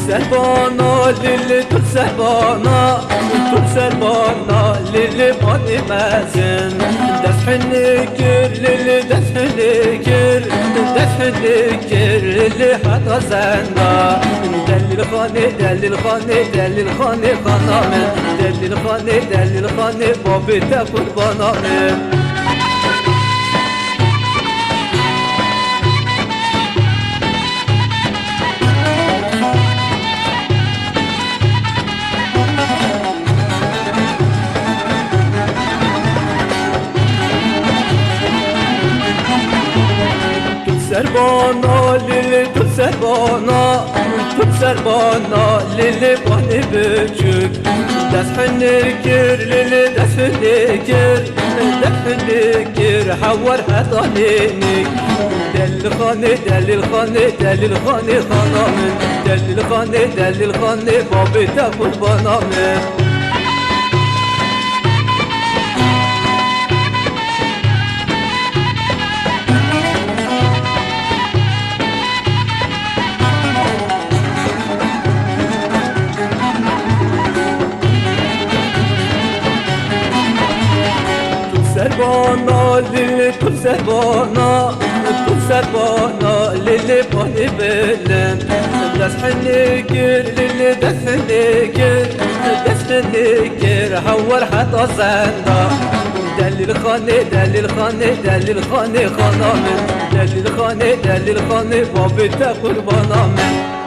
سربانا للي تل سربانا تل سربانا للي باني مازن دس حنكر للي دس حنكر دس حنكر للي حدا زندا دليل خاني دليل خاني دليل خاني خانامن دليل خاني دليل خاني بابي تاكل بانامن سربانا للي تل سربانا تل سربانا للي باني بچük دس حنكر للي دس حنكر دس حنكر حور حضانينك دل خاني دليل خاني دليل خاني خانامن دليل خاني دليل خاني بابي تاكل بانامن سربانا للي تل سربانا تل سربانا للي باني بلن دس حنكر للي دس حنكر دس حنكر حور حدا زندا دليل خاني دليل خاني دليل خاني خانامن دليل خاني دليل خاني بابي تاكل بانامن